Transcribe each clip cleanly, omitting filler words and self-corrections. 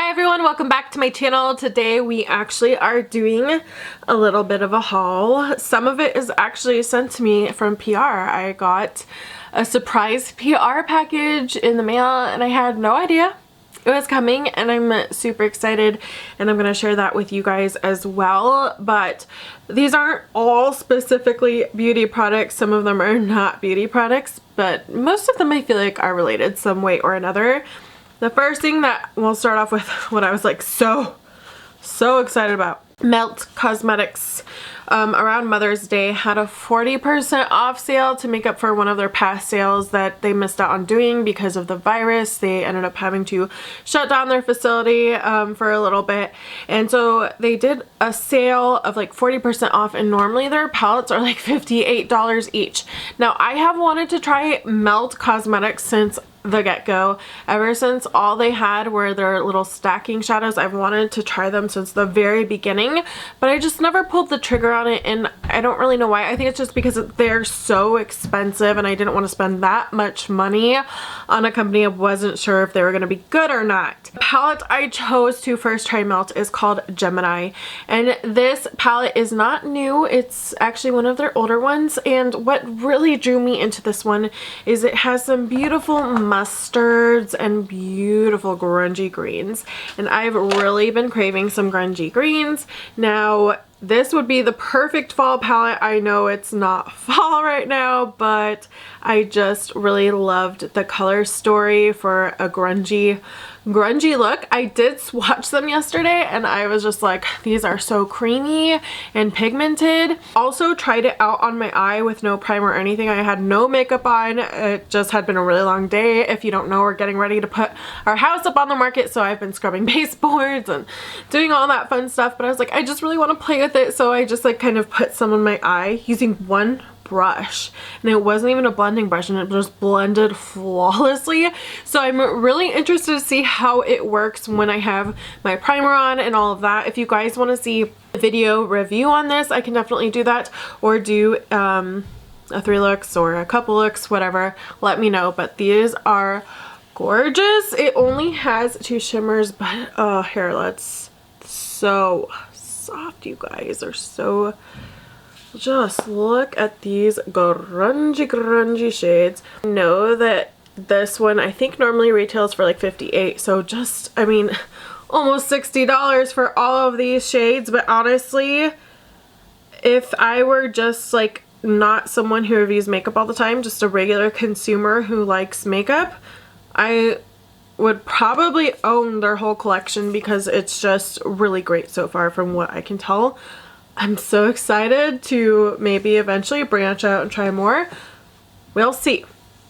Hi everyone, welcome back to my channel. Today we actually are doing a little bit of a haul. Some of it is actually sent to me from PR. I got a surprise PR package in the mail and I had no idea it was coming, and I'm super excited, and I'm going to share that with you guys as well. But these aren't all specifically beauty products. Some of them are not beauty products, but most of them I feel like are related some way or another. The first thing that we'll start off with, what I was like so excited about. Melt Cosmetics around Mother's Day had a 40% off sale to make up for one of their past sales that they missed out on doing because of the virus. They ended up having to shut down their facility for a little bit, and so they did a sale of like 40% off, and normally their palettes are like $58 each. Now I have wanted to try Melt Cosmetics since the get-go. Ever since all they had were their little stacking shadows, I've wanted to try them since the very beginning, but I just never pulled the trigger on it, and I don't really know why. I think it's just because they're so expensive and I didn't want to spend that much money on a company I wasn't sure if they were going to be good or not. The palette I chose to first try Melt is called Gemini, and this palette is not new. It's actually one of their older ones, and what really drew me into this one is it has some beautiful mustards and beautiful grungy greens, and I've really been craving some grungy greens. Now this would be the perfect fall palette. I know it's not fall right now, but I just really loved the color story for a grungy look. I did swatch them yesterday and I was just like, these are so creamy and pigmented. Also tried it out on my eye with no primer or anything. I had no makeup on. It just had been a really long day. If you don't know, we're getting ready to put our house up on the market, so I've been scrubbing baseboards and doing all that fun stuff, but I was like, I just really want to play with it, so I just like kind of put some on my eye using one brush, and it wasn't even a blending brush, and it just blended flawlessly. So I'm really interested to see how it works when I have my primer on and all of that. If you guys want to see a video review on this, I can definitely do that, or do a 3 looks or a couple looks, whatever. Let me know. But these are gorgeous. It only has 2 shimmers, but oh, here, let's, so soft, you guys are so. Just look at these grungy shades. I know that this one I think normally retails for like $58, so just, I mean, almost $60 for all of these shades. But honestly, if I were just like not someone who reviews makeup all the time, just a regular consumer who likes makeup, I would probably own their whole collection because it's just really great so far from what I can tell. I'm so excited to maybe eventually branch out and try more. We'll see.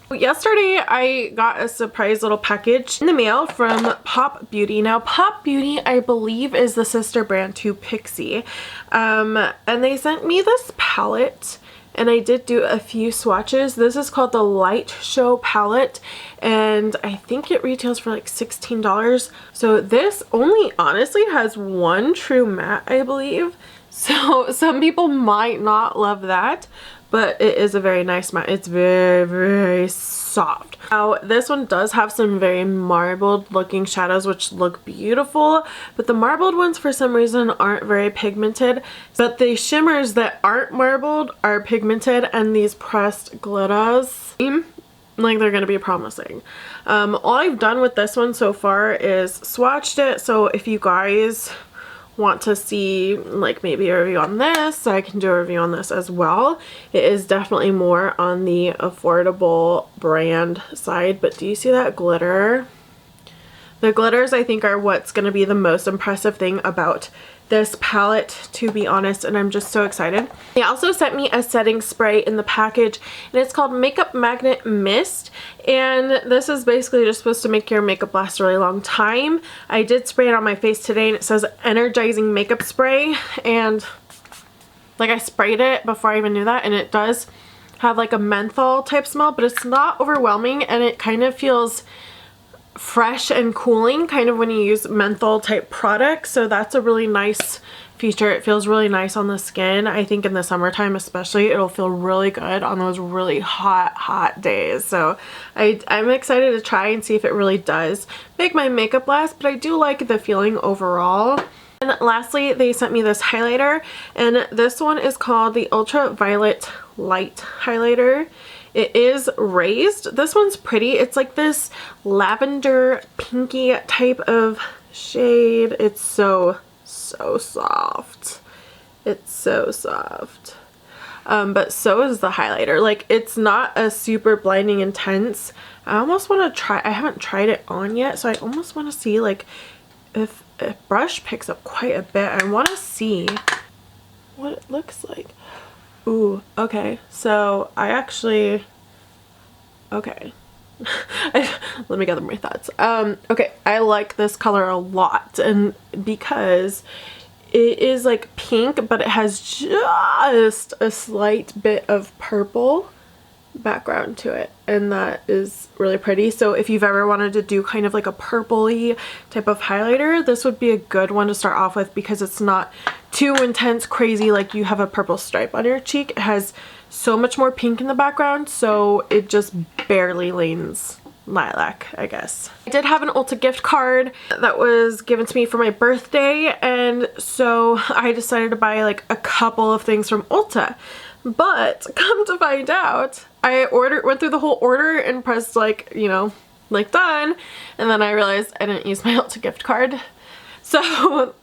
Yesterday I got a surprise little package in the mail from Pop Beauty. Now Pop Beauty, I believe, is the sister brand to Pixie. And they sent me this palette, and I did do a few swatches. This is called the Light Show palette, and I think it retails for like $16. So this only honestly has one true matte, I believe. So some people might not love that, but it is a very nice matte. It's very soft. Now this one does have some very marbled looking shadows which look beautiful, but the marbled ones for some reason aren't very pigmented. But the shimmers that aren't marbled are pigmented, and these pressed glitters seem like they're gonna be promising. All I've done with this one so far is swatched it, so if you guys want to see like maybe a review on this, I can do a review on this as well. It is definitely more on the affordable brand side, but do you see that glitter? The glitters I think are what's going to be the most impressive thing about this palette, to be honest, and I'm just so excited. They also sent me a setting spray in the package, and it's called Makeup Magnet Mist, and this is basically just supposed to make your makeup last a really long time. I did spray it on my face today, and it says energizing makeup spray, and like I sprayed it before I even knew that, and it does have like a menthol type smell, but it's not overwhelming, and it kind of feels fresh and cooling kind of when you use menthol type products, so that's a really nice feature. It feels really nice on the skin. I think in the summertime especially it'll feel really good on those really hot days. So I'm excited to try and see if it really does make my makeup last, but I do like the feeling overall. And lastly, they sent me this highlighter, and this one is called the Ultraviolet Light Highlighter. It is raised. This one's pretty. It's like this lavender pinky type of shade. It's so soft. It's so soft. But so is the highlighter. Like, it's not a super blinding intense. I almost want to try, I haven't tried it on yet, so I almost want to see like if a brush picks up quite a bit. I want to see what it looks like. Ooh, okay. So I actually, okay. Let me gather my thoughts. Okay, I like this color a lot, and because it is like pink, but it has just a slight bit of purple background to it, and that is really pretty. So if you've ever wanted to do kind of like a purpley type of highlighter, this would be a good one to start off with, because it's not too intense crazy like you have a purple stripe on your cheek. It has so much more pink in the background, so it just barely leans lilac, I guess. I did have an Ulta gift card that was given to me for my birthday, and so I decided to buy like a couple of things from Ulta. But come to find out, I went through the whole order and pressed like, you know, like done, and then I realized I didn't use my Ulta gift card. So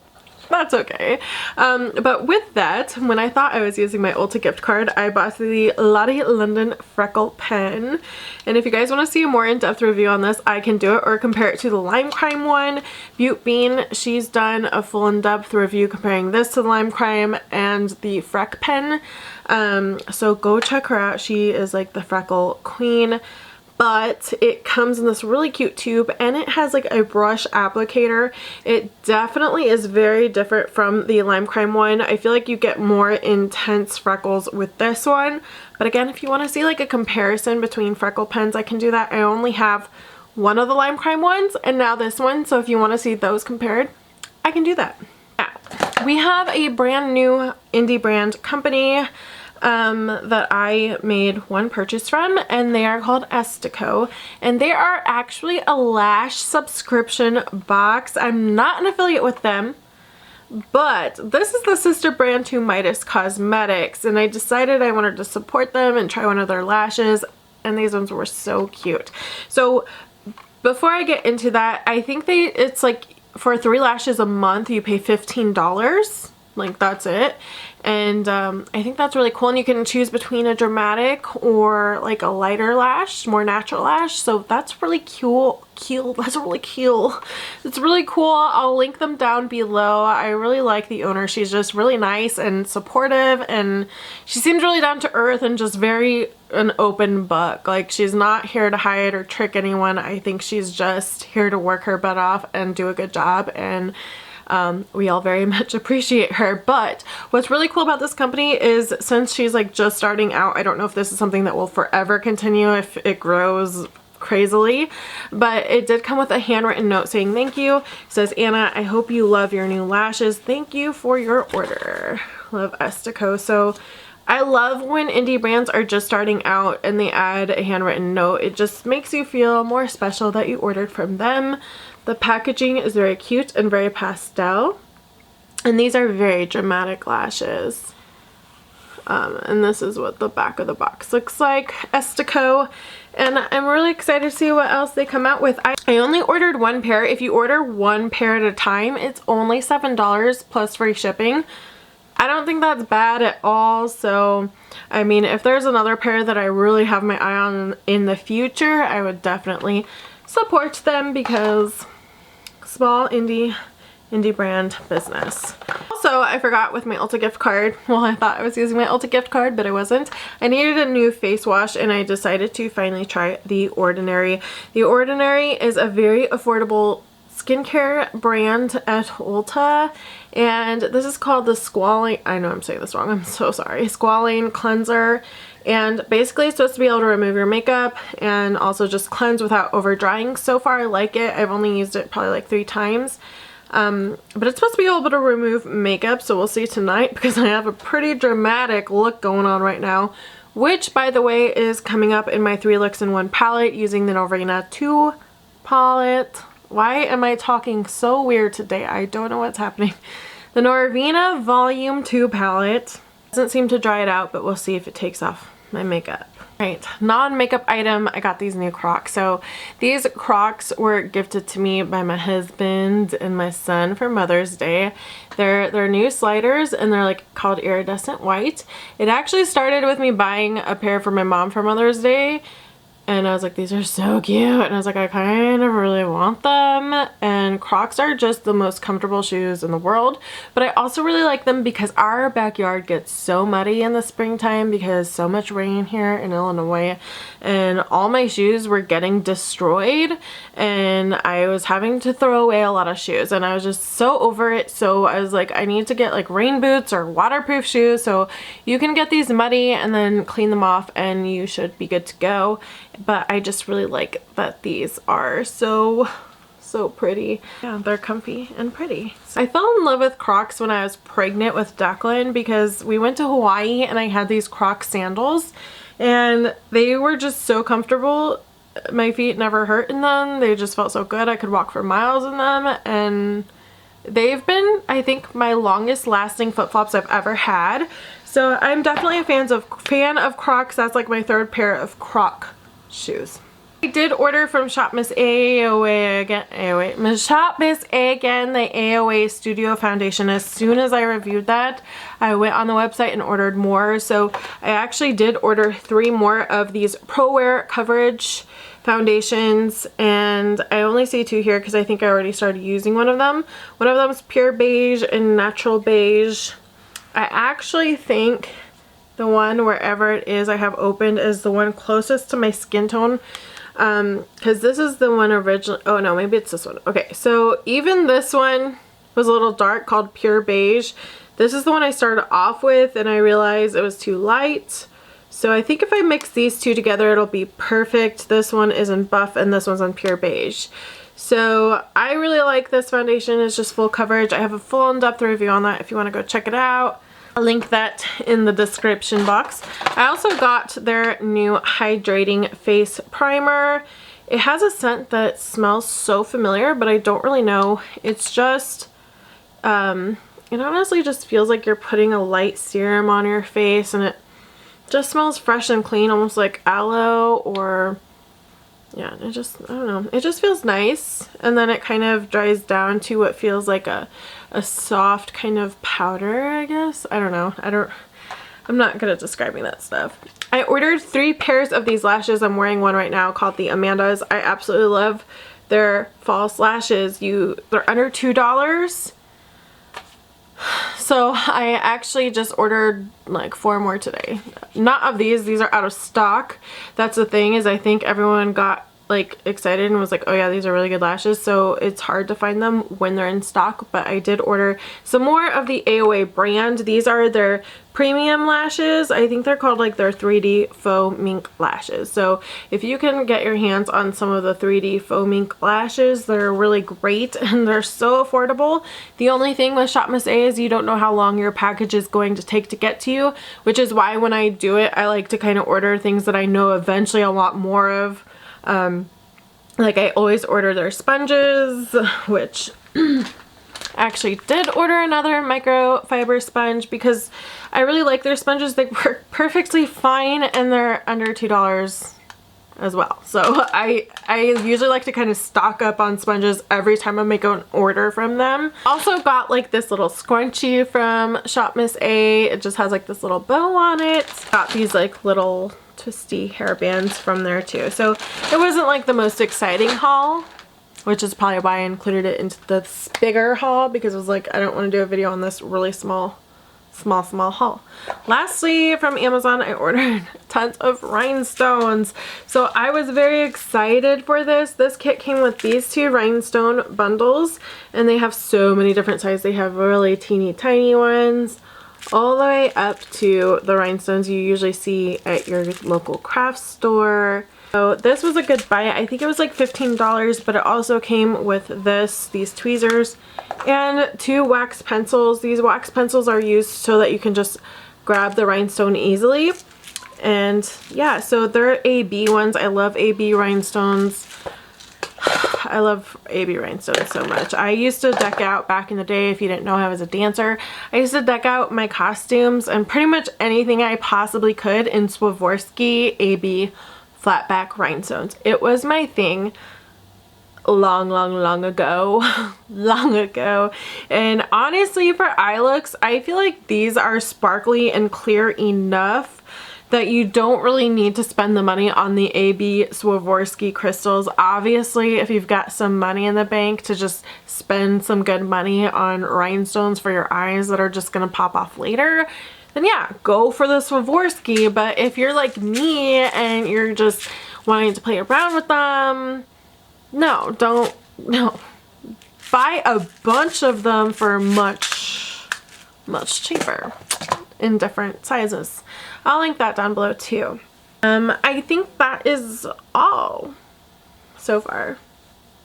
that's okay. But with that, when I thought I was using my Ulta gift card, I bought the Lottie London Freckle Pen. And if you guys want to see a more in-depth review on this, I can do it, or compare it to the Lime Crime one. Butte Bean, she's done a full in-depth review comparing this to the Lime Crime and the Freck Pen. So go check her out. She is like the freckle queen. But it comes in this really cute tube, and it has like a brush applicator. It definitely is very different from the Lime Crime one. I feel like you get more intense freckles with this one. But again, if you want to see like a comparison between freckle pens, I can do that. I only have one of the Lime Crime ones and now this one. So if you want to see those compared, I can do that. Now, we have a brand new indie brand company that I made one purchase from, and they are called Estico, and they are actually a lash subscription box. I'm not an affiliate with them, but this is the sister brand to Midas Cosmetics, and I decided I wanted to support them and try one of their lashes, and these ones were so cute. So before I get into that, I think it's like for 3 lashes a month you pay $15. Like, that's it. And I think that's really cool, and you can choose between a dramatic or like a lighter lash, more natural lash. So that's really cool. That's really cute. It's really cool. I'll link them down below. I really like the owner. She's just really nice and supportive, and she seems really down to earth and just very an open book. Like, she's not here to hide or trick anyone. I think she's just here to work her butt off and do a good job, and we all very much appreciate her. But what's really cool about this company is, since she's like just starting out, I don't know if this is something that will forever continue if it grows crazily, but it did come with a handwritten note saying thank you. It says, "Anna, I hope you love your new lashes. Thank you for your order. Love, Estico." So I love when indie brands are just starting out and they add a handwritten note. It just makes you feel more special that you ordered from them. The packaging is very cute and very pastel, and these are very dramatic lashes. And this is what the back of the box looks like. Estico. And I'm really excited to see what else they come out with. I only ordered one pair. If you order one pair at a time, it's only $7 plus free shipping. I don't think that's bad at all. So, I mean, if there's another pair that I really have my eye on in the future, I would definitely support them, because small indie brand business. Also, I forgot with my Ulta gift card, well, I thought I was using my Ulta gift card, but I wasn't. I needed a new face wash, and I decided to finally try The Ordinary. The Ordinary is a very affordable skincare brand at Ulta, and this is called the Squalane, I know I'm saying this wrong, I'm so sorry, Squalane Cleanser. And basically it's supposed to be able to remove your makeup and also just cleanse without over drying. So far I like it. I've only used it probably like 3 times. But it's supposed to be able to remove makeup, so we'll see tonight because I have a pretty dramatic look going on right now, which by the way is coming up in my 3 looks in 1 palette using the Norvina 2 palette. Why am I talking so weird today? I don't know what's happening. The Norvina Volume 2 palette. Doesn't seem to dry it out, but we'll see if it takes off my makeup. Right, non-makeup item, I got these new Crocs. So these Crocs were gifted to me by my husband and my son for Mother's Day. They're new sliders and they're like called iridescent white. It actually started with me buying a pair for my mom for Mother's Day. And I was like, these are so cute. And I was like, I kind of really want them. And Crocs are just the most comfortable shoes in the world. But I also really like them because our backyard gets so muddy in the springtime because so much rain here in Illinois. And all my shoes were getting destroyed. And I was having to throw away a lot of shoes. And I was just so over it. So I was like, I need to get like rain boots or waterproof shoes. So you can get these muddy and then clean them off and you should be good to go. But I just really like that these are so pretty. Yeah, they're comfy and pretty. I fell in love with Crocs when I was pregnant with Declan because we went to Hawaii and I had these Crocs sandals and they were just so comfortable. My feet never hurt in them. They just felt so good. I could walk for miles in them, and they've been, I think, my longest lasting flip-flops I've ever had. So I'm definitely a fan of Crocs. That's like my 3rd pair of Croc shoes. I did order from Shop Miss AOA again. Shop Miss A again, the AOA Studio Foundation. As soon as I reviewed that, I went on the website and ordered more. So I actually did order 3 more of these Pro Wear coverage foundations, and I only see 2 here because I think I already started using one of them. One of them is Pure Beige and Natural Beige. I actually think the one wherever it is I have opened is the one closest to my skin tone, because this is the one originally. Oh no, maybe it's this one. Okay, so even this one was a little dark, called Pure Beige. This is the one I started off with and I realized it was too light. So I think if I mix these 2 together it'll be perfect. This one is in Buff and this one's on Pure Beige. So I really like this foundation. It's just full coverage. I have a full in-depth review on that if you want to go check it out. I'll link that in the description box. I also got their new hydrating face primer. It has a scent that smells so familiar, but I don't really know. It's just, it honestly just feels like you're putting a light serum on your face, and it just smells fresh and clean, almost like aloe, or yeah, it just, I don't know, it just feels nice. And then it kind of dries down to what feels like a soft kind of powder, I guess. I don't know. I'm not good at describing that stuff. I ordered 3 pairs of these lashes. I'm wearing one right now called the Amandas. I absolutely love their false lashes. They're under $2. So I actually just ordered like 4 more today. Not of these are out of stock. That's the thing, is I think everyone got like excited and was like, oh yeah, these are really good lashes, so it's hard to find them when they're in stock. But I did order some more of the AOA brand. These are their premium lashes. I think they're called like their 3D faux mink lashes. So if you can get your hands on some of the 3D faux mink lashes, they're really great and they're so affordable. The only thing with Shop Miss A is you don't know how long your package is going to take to get to you, which is why when I do it, I like to kind of order things that I know eventually I'll want more of. Like I always order their sponges, which I actually did order another microfiber sponge because I really like their sponges. They work perfectly fine and they're under $2 as well. So I usually like to kind of stock up on sponges every time I make an order from them. Also got like this little scrunchie from Shop Miss A. It just has like this little bow on it. Got these like little twisty hairbands from there too. So it wasn't like the most exciting haul, which is probably why I included it into this bigger haul, because I was like, I don't want to do a video on this really small small haul. Lastly, from Amazon, I ordered tons of rhinestones. So I was very excited for this. This kit came with these 2 rhinestone bundles, and they have so many different sizes. They have really teeny tiny ones all the way up to the rhinestones you usually see at your local craft store. So this was a good buy. I think it was like $15, but it also came with these tweezers and 2 wax pencils. These wax pencils are used so that you can just grab the rhinestone easily. And yeah, so they're AB ones. I love AB rhinestones. I love AB rhinestones so much. I used to deck out back in the day. If you didn't know, I was a dancer. I used to deck out my costumes and pretty much anything I possibly could in Swarovski AB flatback rhinestones. It was my thing long ago. Long ago. And honestly, for eye looks, I feel like these are sparkly and clear enough that you don't really need to spend the money on the AB Swarovski crystals. Obviously, if you've got some money in the bank to just spend some good money on rhinestones for your eyes that are just gonna pop off later, then yeah, go for the Swarovski. But if you're like me and you're just wanting to play around with them, no. Buy a bunch of them for much cheaper in different sizes. I'll link that down below too. I think that is all so far.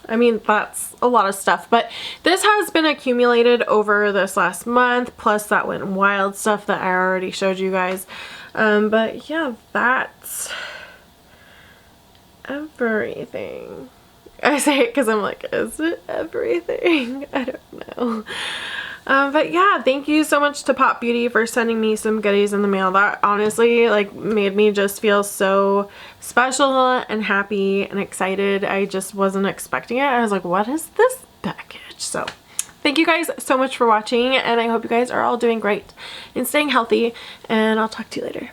I mean, that's a lot of stuff, but this has been accumulated over this last month, plus that Wet n Wild stuff that I already showed you guys. But yeah, that's everything. I say it because I'm like, is it everything? I don't know. But yeah, thank you so much to Pop Beauty for sending me some goodies in the mail. That honestly like made me just feel so special and happy and excited. I just wasn't expecting it. I was like, what is this package? So thank you guys so much for watching, and I hope you guys are all doing great and staying healthy, and I'll talk to you later.